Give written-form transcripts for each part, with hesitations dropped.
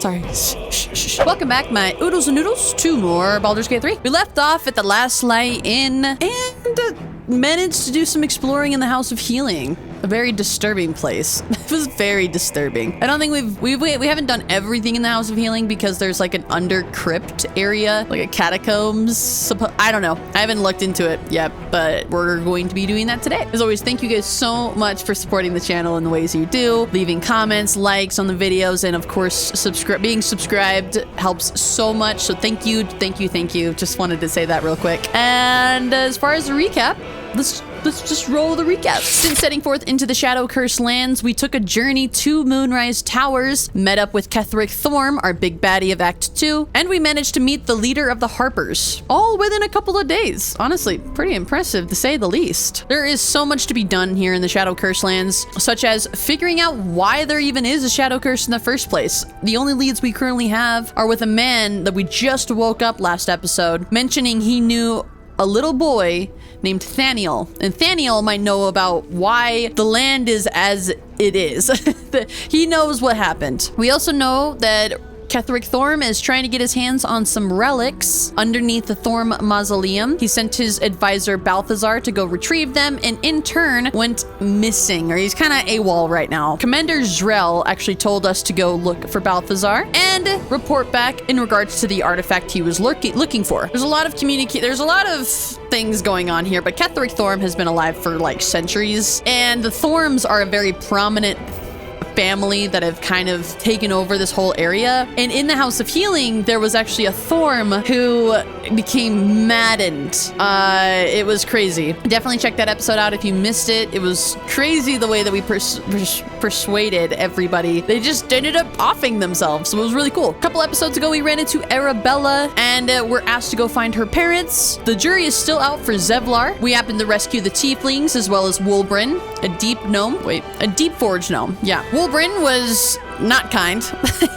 sorry. Shh. Welcome back, my oodles and noodles, to more Baldur's Gate 3. We left off at the Last Light Inn and managed to do some exploring in the House of Healing. A very disturbing place. It was very disturbing. I don't think we haven't done everything in the House of Healing because there's like an under crypt area, like a catacombs. I don't know. I haven't looked into it yet, but we're going to be doing that today. As always, thank you guys so much for supporting the channel in the ways you do, leaving comments, likes on the videos, and of course, being subscribed helps so much. So thank you. Just wanted to say that real quick. And as far as the recap, let's just roll the recap. Since setting forth into the Shadow-Cursed lands, we took a journey to Moonrise Towers, met up with Ketheric Thorm, our big baddie of Act 2, and we managed to meet the leader of the Harpers, all within a couple of days. Honestly, pretty impressive to say the least. There is so much to be done here in the Shadow-Cursed lands, such as figuring out why there even is a Shadow Curse in the first place. The only leads we currently have are with a man that we just woke up last episode, mentioning he knew a little boy named Thaniel, and Thaniel might know about why the land is as it is. He knows what happened. We also know that Ketheric Thorm is trying to get his hands on some relics underneath the Thorm Mausoleum. He sent his advisor Balthazar to go retrieve them, and in turn went missing, or he's kind of AWOL right now. Commander Zrel actually told us to go look for Balthazar and report back in regards to the artifact he was looking for. There's a lot of there's a lot of things going on here, but Ketheric Thorm has been alive for like centuries, and the Thorms are a very prominent family that have kind of taken over this whole area. And in the House of Healing, there was actually a Thorm who became maddened. It was crazy. Definitely check that episode out if you missed it. It was crazy the way that we persuaded everybody. They just ended up offing themselves. So it was really cool. A couple episodes ago, we ran into Arabella and we're asked to go find her parents. The jury is still out for Zevlar. We happened to rescue the tieflings as well as Wulbren, a deep gnome. Wait, a deep forge gnome. Yeah. Wulbren was not kind.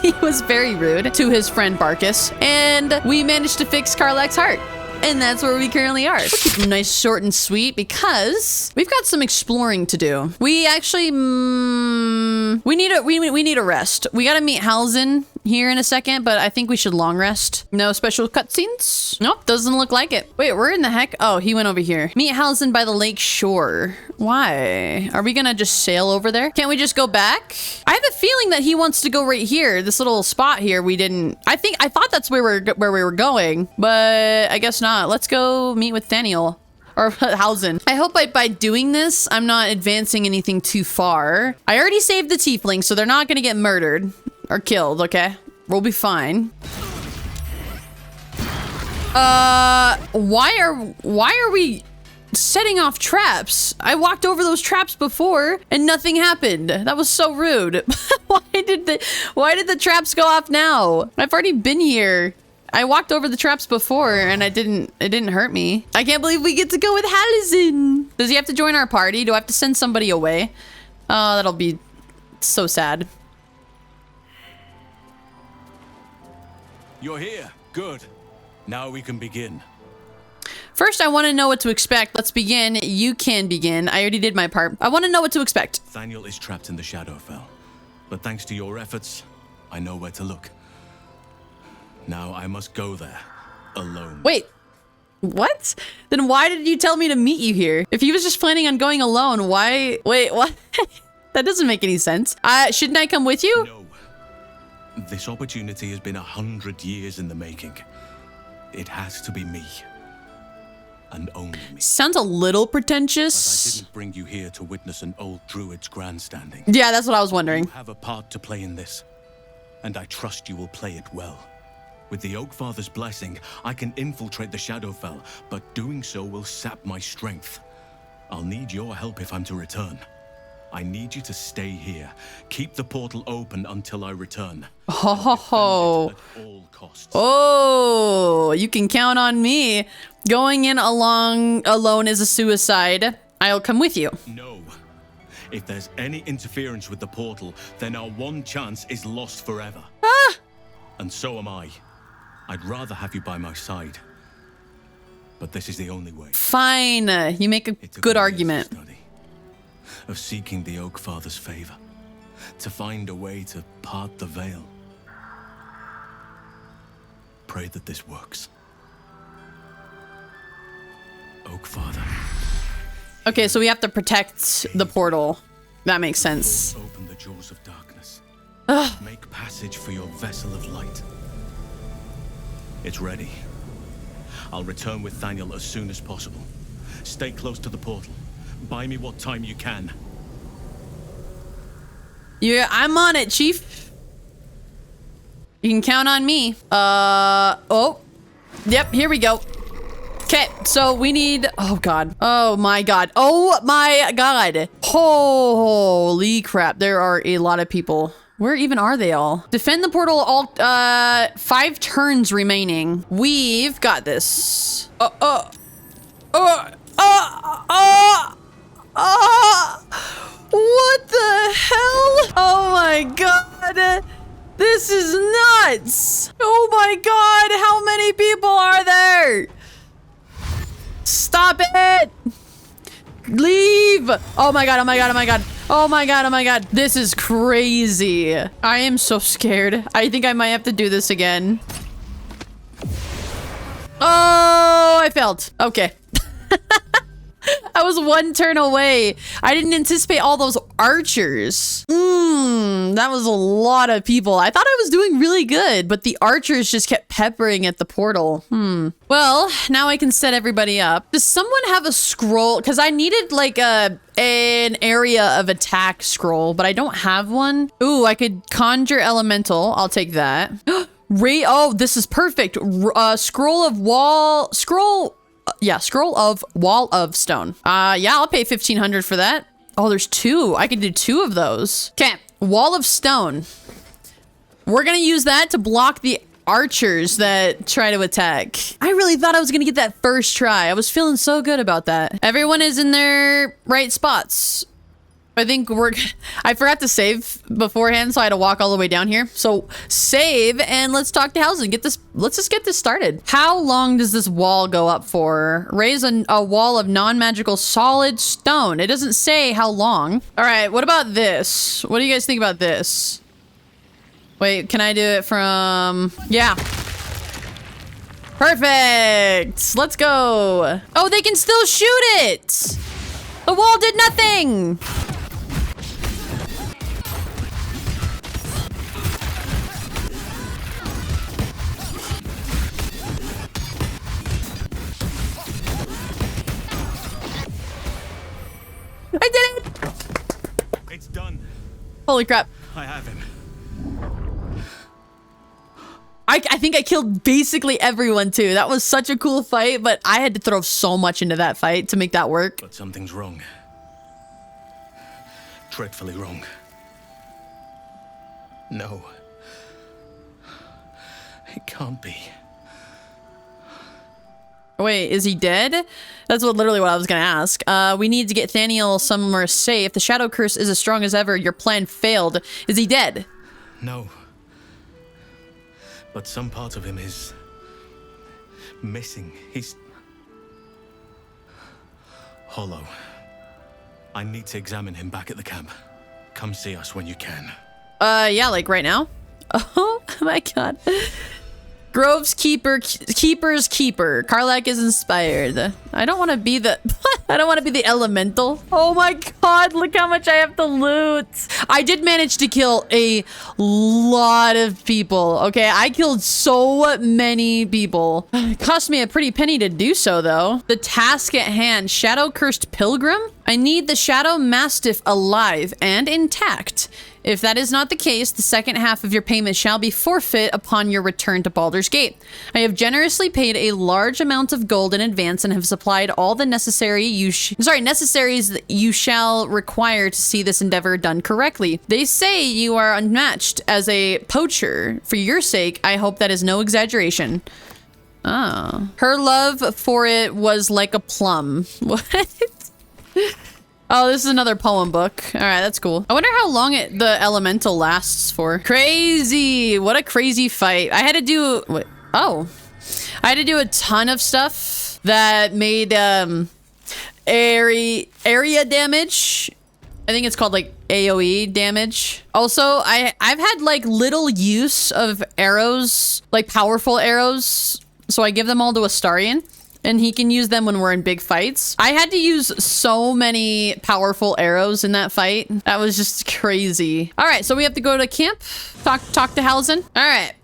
He was very rude to his friend Barkus, and we managed to fix Karlak's heart. And that's where we currently are. We'll keep them nice, short, and sweet because we've got some exploring to do. We actually, we need a rest. We gotta meet Halzen here in a second, but I think we should long rest. No special cutscenes? Nope, doesn't look like it. Wait, where in the heck? Oh, he went over here. Meet Halzen by the lake shore. Why? Are we gonna just sail over there? Can't we just go back? I have a feeling that he wants to go right here. This little spot here we didn't. I thought that's where we were going, but I guess not. Let's go meet with Thaniel. Or Halzen. I hope by doing this, I'm not advancing anything too far. I already saved the tiefling, so they're not gonna get murdered or killed, okay? We'll be fine. Why are we setting off traps? I walked over those traps before and nothing happened. That was so rude. Why did the traps go off now? I've already been here. I walked over the traps before and it didn't hurt me. I can't believe we get to go with Halzen. Does he have to join our party? Do I have to send somebody away? Oh, that'll be so sad. You're here. Good. Now we can begin. First, I want to know what to expect. Let's begin. You can begin. I already did my part. I want to know what to expect. Thaniel is trapped in the Shadowfell, but thanks to your efforts, I know where to look. Now I must go there, alone. Wait, what? Then why did you tell me to meet you here? If he was just planning on going alone, why? Wait, what? That doesn't make any sense. Shouldn't I come with you? No. This opportunity has been 100 years in the making. It has to be me. And only me. Sounds a little pretentious. But I didn't bring you here to witness an old druid's grandstanding. Yeah, that's what I was wondering. You have a part to play in this, and I trust you will play it well. With the Oak Father's blessing, I can infiltrate the Shadowfell, but doing so will sap my strength. I'll need your help if I'm to return. I need you to stay here. Keep the portal open until I return. Oh, at all costs. Oh, you can count on me. Going in alone is a suicide. I'll come with you. No. If there's any interference with the portal, then our one chance is lost forever. Ah! And so am I. I'd rather have you by my side. But this is the only way. Fine. You make a good argument. Of seeking the Oak Father's favor. To find a way to part the veil. pray that this works. Oak Father. Okay, so we have to protect the portal. That makes sense. Open the jaws of darkness. Make passage for your vessel of light. It's ready. I'll return with Thaniel as soon as possible. Stay close to the portal. Buy me what time you can. Yeah, I'm on it, Chief. You can count on me. Oh. Yep, here we go. Okay, so we need... Oh, God. Oh, my God. Oh, my God. Holy crap. There are a lot of people. Where even are they all? Defend the portal, all 5 turns remaining. We've got this. What the hell? Oh my God. This is nuts. Oh my God. How many people are there? Stop it. Leave. Oh my God. Oh my God. Oh my God. Oh my God. Oh my God. This is crazy. I am so scared. I think I might have to do this again. Oh, I failed. Okay. I was 1 turn away. I didn't anticipate all those archers. That was a lot of people. I thought I was doing really good, but the archers just kept peppering at the portal. Well, now I can set everybody up. Does someone have a scroll? Because I needed like an area of attack scroll, but I don't have one. Ooh, I could conjure elemental. I'll take that. Oh, this is perfect. Scroll of wall of stone. Yeah, I'll pay 1,500 for that. Oh, there's 2. I can do 2 of those. Okay, wall of stone. We're gonna use that to block the archers that try to attack. I really thought I was gonna get that first try. I was feeling so good about that. Everyone is in their right spots. I think I forgot to save beforehand, so I had to walk all the way down here. So save and let's talk to Housen. Let's just get this started. How long does this wall go up for? Raise a wall of non-magical solid stone. It doesn't say how long. All right, what about this? What do you guys think about this? Wait, can I do it from... Yeah. Perfect. Let's go. Oh, they can still shoot it. The wall did nothing. I did it! It's done. Holy crap. I have him. I think I killed basically everyone too. That was such a cool fight, but I had to throw so much into that fight to make that work. But something's wrong. Dreadfully wrong. No. It can't be. Wait, is he dead? That's literally what I was gonna ask. We need to get Thaniel somewhere safe. The shadow curse is as strong as ever. Your plan failed. Is he dead? No. But some part of him is missing. He's hollow. I need to examine him back at the camp. Come see us when you can. Yeah, like right now? Oh my God. Grove's keeper's keeper. Karlach is inspired. I don't want to be the I don't want to be the elemental. Oh my God, look how much I have to loot. I did manage to kill a lot of people. Okay, I killed so many people. It cost me a pretty penny to do so though. The task at hand, Shadow Cursed Pilgrim. I need the Shadow Mastiff alive and intact. If that is not the case, the second half of your payment shall be forfeit upon your return to Baldur's Gate. I have generously paid a large amount of gold in advance and have supplied all the necessaries that you shall require to see this endeavor done correctly. They say you are unmatched as a poacher. For your sake, I hope that is no exaggeration. Oh. Her love for it was like a plum. What? Oh, this is another poem book. All right, that's cool. I wonder how long the elemental lasts for. Crazy. What a crazy fight. I had to do... Wait, oh. I had to do a ton of stuff that made area damage. I think it's called like AoE damage. Also, I've had like little use of arrows, like powerful arrows. So I give them all to Astarion and he can use them when we're in big fights. I had to use so many powerful arrows in that fight. That was just crazy. All right, so we have to go to camp, talk to Halsin. All right.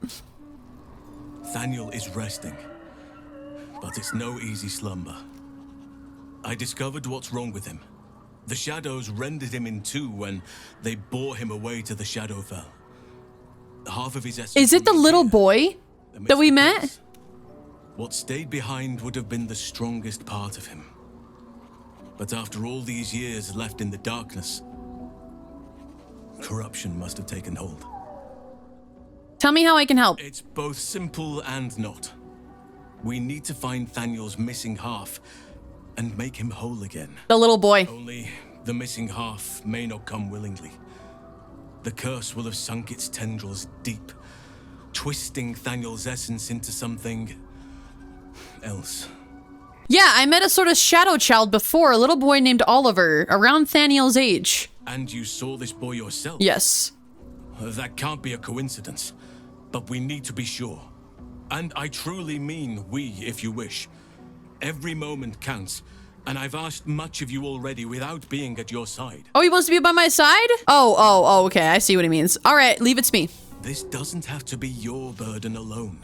Thaniel is resting, but it's no easy slumber. I discovered what's wrong with him. The shadows rendered him in two when they bore him away to the Shadowfell. Half of his essence. Is it the little boy that we met? What stayed behind would have been the strongest part of him. But after all these years left in the darkness, corruption must have taken hold. Tell me how I can help. It's both simple and not. We need to find Thaniel's missing half and make him whole again. The little boy. Only the missing half may not come willingly. The curse will have sunk its tendrils deep, twisting Thaniel's essence into something else. Yeah, I met a sort of shadow child before, a little boy named Oliver, around Thaniel's age. And you saw this boy yourself? Yes. That can't be a coincidence, but we need to be sure. And I truly mean we, if you wish. Every moment counts, and I've asked much of you already without being at your side. Oh, he wants to be by my side? Oh, okay, I see what he means. All right, leave it to me. This doesn't have to be your burden alone.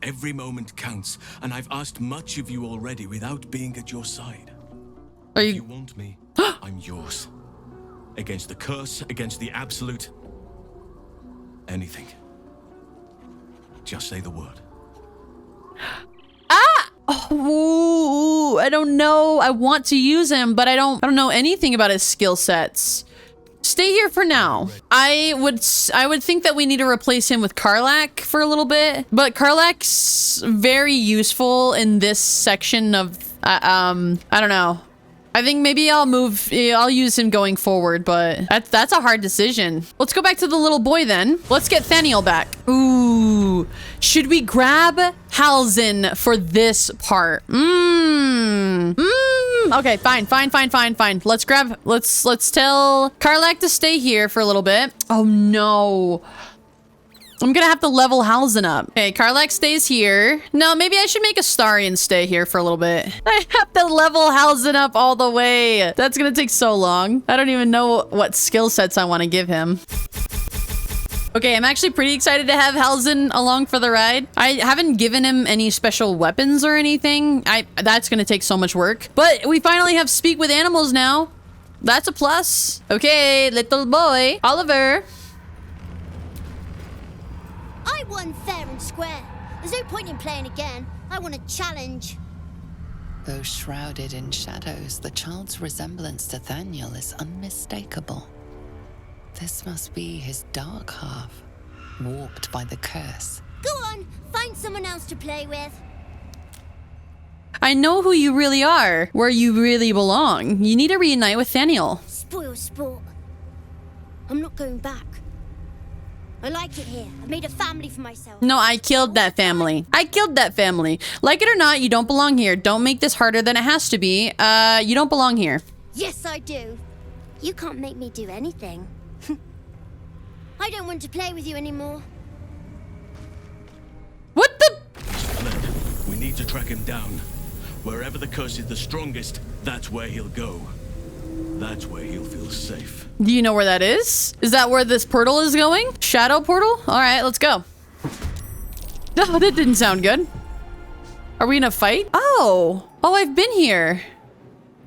Every moment counts, and I've asked much of you already without being at your side. If you want me, I'm yours. Against the curse, against the absolute. Anything. Just say the word. Oh, I don't know. I want to use him, but I don't know anything about his skill sets. Stay here for now. I would think that we need to replace him with Karlach for a little bit, but Karlach's very useful in this section of I don't know. I think maybe I'll use him going forward, but that's a hard decision. Let's go back to the little boy then. Let's get Thaniel back. Ooh, should we grab Halsin for this part? Okay, fine. Let's tell Karlach to stay here for a little bit. Oh no. I'm gonna have to level Halsin up. Okay, Karlach stays here. No, maybe I should make Astarion stay here for a little bit. I have to level Halsin up all the way. That's gonna take so long. I don't even know what skill sets I want to give him. Okay, I'm actually pretty excited to have Halsin along for the ride. I haven't given him any special weapons or anything. That's gonna take so much work. But we finally have speak with animals now. That's a plus. Okay, little boy. Oliver. I won fair and square. There's no point in playing again. I want a challenge. Though shrouded in shadows, the child's resemblance to Thaniel is unmistakable. This must be his dark half, warped by the curse. Go on, find someone else to play with. I know who you really are, where you really belong. You need to reunite with Thaniel. Spoil sport. I'm not going back. I like it here. I've made a family for myself. No, I killed that family. Like it or not, you don't belong here. Don't make this harder than it has to be. You don't belong here. Yes, I do. You can't make me do anything. I don't want to play with you anymore. What the? We need to track him down. Wherever the curse is the strongest, that's where he'll go. That's where he'll feel safe. Do you know where that is? Is that where this portal is going? Shadow portal? All right, let's go. Oh, that didn't sound good. Are we in a fight? Oh, I've been here.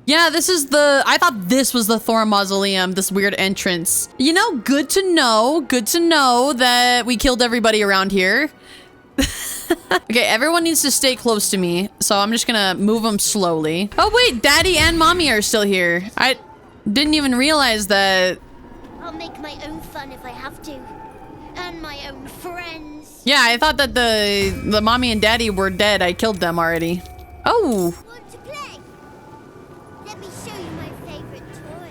Yeah, this is I thought this was the Thor Mausoleum, this weird entrance. You know, good to know that we killed everybody around here. Okay, everyone needs to stay close to me, so I'm just gonna move them slowly. Oh wait, Daddy and Mommy are still here. I didn't even realize that. I'll make my own fun if I have to. And my own friends. Yeah, I thought that the Mommy and Daddy were dead. I killed them already. Oh. Want to play? Let me show you my favorite toy.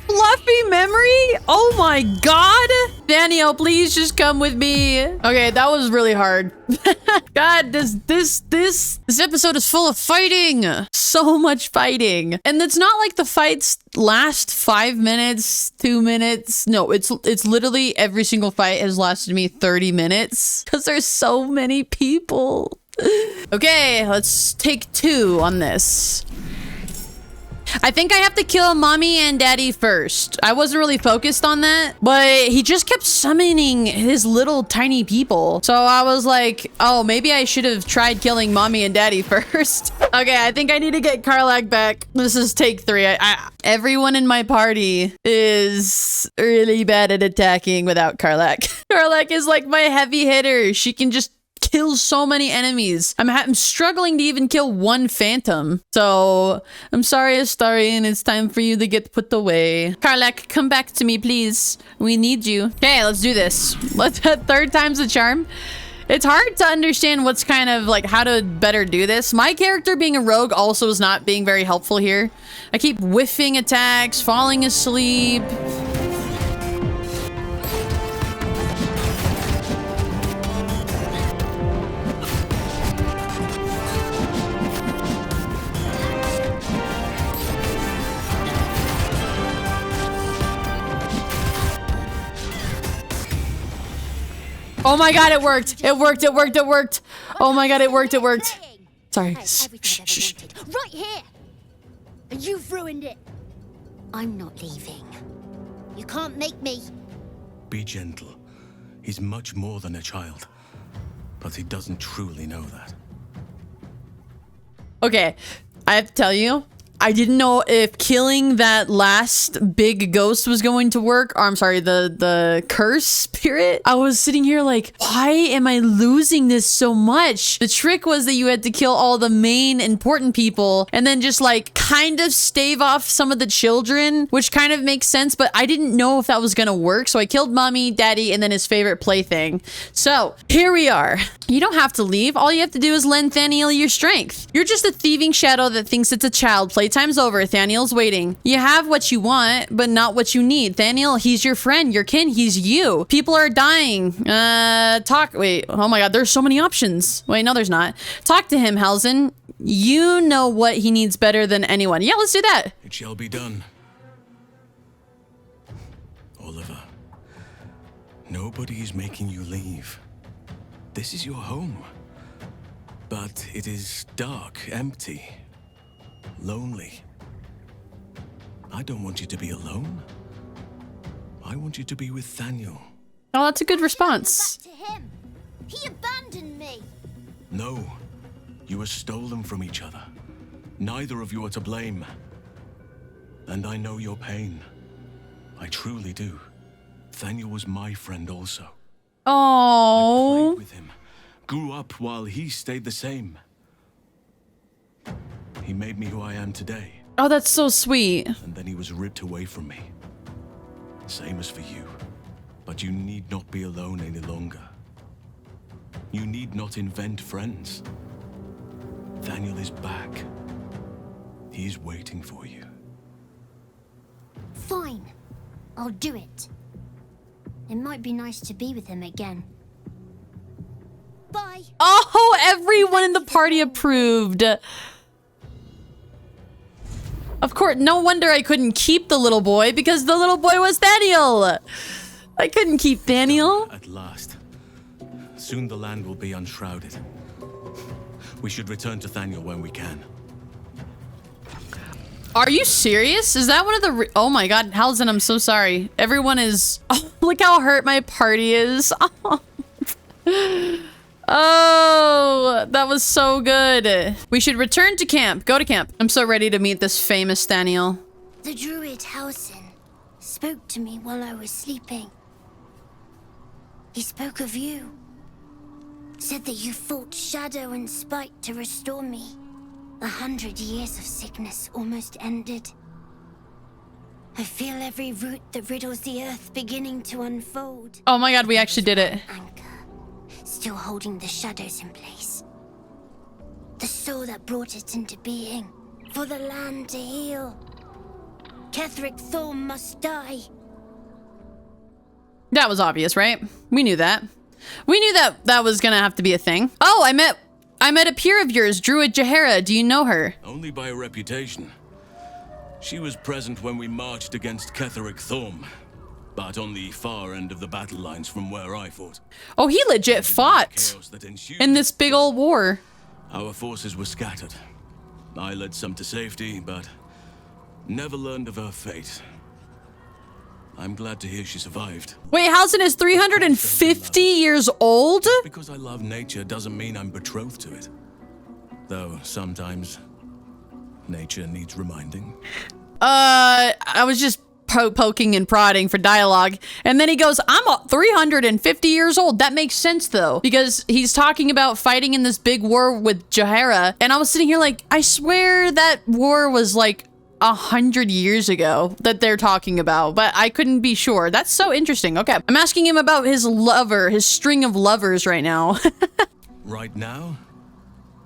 Fluffy memory? Oh my god. Thaniel, please just come with me. Okay, that was really hard. God, this episode is full of fighting. So much fighting. And it's not like the fights last 5 minutes, 2 minutes. No, it's literally every single fight has lasted me 30 minutes because there's so many people. Okay, let's take 2 on this. I think I have to kill mommy and daddy first. I wasn't really focused on that, but he just kept summoning his little tiny people. So I was like, oh, maybe I should have tried killing mommy and daddy first. Okay, I think I need to get Karlach back. This is take 3. Everyone in my party is really bad at attacking without Karlach. Karlach is like my heavy hitter. She can just kill so many enemies. I'm struggling to even kill one phantom. So I'm sorry, Astarion. It's time for you to get put away. Karlach, come back to me, please. We need you. Okay, let's do this. Let's 3rd time's the charm. It's hard to understand what's kind of like how to better do this. My character being a rogue also is not being very helpful here. I keep whiffing attacks, falling asleep. Oh my god, it worked. It worked. It worked. It worked. Oh my god, it worked. It worked. Sorry. Shh. Right here. And you've ruined it. I'm not leaving. You can't make me. Be gentle. He's much more than a child. But he doesn't truly know that. Okay, I have to tell you, I didn't know if killing that last big ghost was going to work. Or I'm sorry, the curse spirit. I was sitting here like, why am I losing this so much? The trick was that you had to kill all the main important people and then just like kind of stave off some of the children, which kind of makes sense, but I didn't know if that was gonna work. So I killed mommy, daddy, and then his favorite plaything. So here we are. You don't have to leave. All you have to do is lend Thaniel your strength. You're just a thieving shadow that thinks it's a child. Playtime's over. Thaniel's waiting. You have what you want, but not what you need. Thaniel, he's your friend, your kin, he's you. People are dying. Wait, oh my god, there's so many options. Wait, no, there's not. Talk to him, Halsin. You know what he needs better than anyone. Yeah, let's do that. It shall be done. Oliver, nobody is making you leave. This is your home. But it is dark, empty, lonely. I don't want you to be alone. I want you to be with Thaniel. Oh, that's a good response. Back to him. He abandoned me. No, you were stolen from each other. Neither of you are to blame. And I know your pain. I truly do. Thaniel was my friend also. Oh. I played with him, grew up while he stayed the same. He made me who I am today. Oh, that's so sweet. And then he was ripped away from me. Same as for you. But you need not be alone any longer. You need not invent friends. Thaniel is back. He's waiting for you. Fine. I'll do it. It might be nice to be with him again. Bye. Oh, everyone in the party approved. Of course, no wonder I couldn't keep the little boy, because the little boy was Thaniel. I couldn't keep Thaniel. At last. Soon the land will be unshrouded. We should return to Thaniel when we can. Are you serious? Is that one of the... Oh my god, Halsin, I'm so sorry. Everyone is... Oh, look how hurt my party is. Oh, that was so good. We should return to camp. Go to camp. I'm so ready to meet this famous Thaniel. The druid Halsin spoke to me while I was sleeping. He spoke of you. Said that you fought shadow and spite to restore me. 100 years of sickness almost ended. I feel every root that riddles the earth beginning to unfold. Oh my god, we actually did it. Anchor, still holding the shadows in place. The soul that brought it into being, for the land to heal. Ketheric Thorm must die. That was obvious, right? We knew that. We knew that that was gonna have to be a thing. Oh, I met a peer of yours, Druid Jahara. Do you know her? Only by reputation. She was present when we marched against Ketheric Thorm, but on the far end of the battle lines from where I fought. Oh, he legit fought Chaos that ensued. in this big old war. Our forces were scattered. I led some to safety, but never learned of her fate. I'm glad to hear she survived. Wait, Halsin is 350 years old? Because I love nature doesn't mean I'm betrothed to it. Though sometimes nature needs reminding. I was just poking and prodding for dialogue. And then he goes, I'm 350 years old. That makes sense though, because he's talking about fighting in this big war with Jahara. And I was sitting here like, I swear that war was like 100 years ago that they're talking about, but I couldn't be sure. That's so interesting. Okay. I'm asking him about his lover, his string of lovers right now. Right now,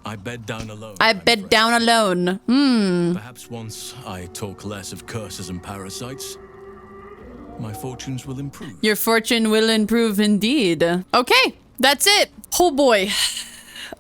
I bed down alone. I bed down alone. Perhaps once I talk less of curses and parasites, my fortunes will improve. Your fortune will improve indeed. Okay, that's it. Oh boy.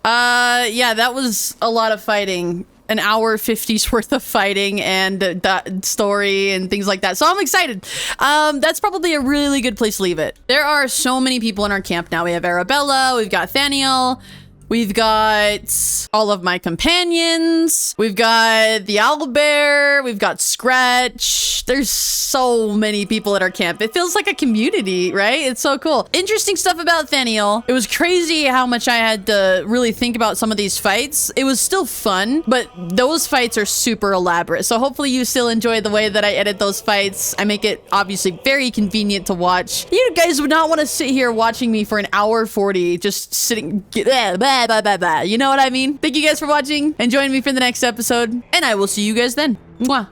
Yeah, that was a lot of fighting. An hour 50's worth of fighting and that story and things like that. So I'm excited. That's probably a really good place to leave it. There are so many people in our camp now. We have Arabella, we've got Thaniel, we've got all of my companions, we've got the owlbear, we've got Scratch. There's so many people at our camp. It feels like a community, right? It's so cool. Interesting stuff about Thaniel. It was crazy how much I had to really think about some of these fights. It was still fun, but those fights are super elaborate. So hopefully you still enjoy the way that I edit those fights. I make it obviously very convenient to watch. You guys would not want to sit here watching me for an hour 40, just sitting, you know what I mean? Thank you guys for watching and join me for the next episode, and I will see you guys then. Mwah.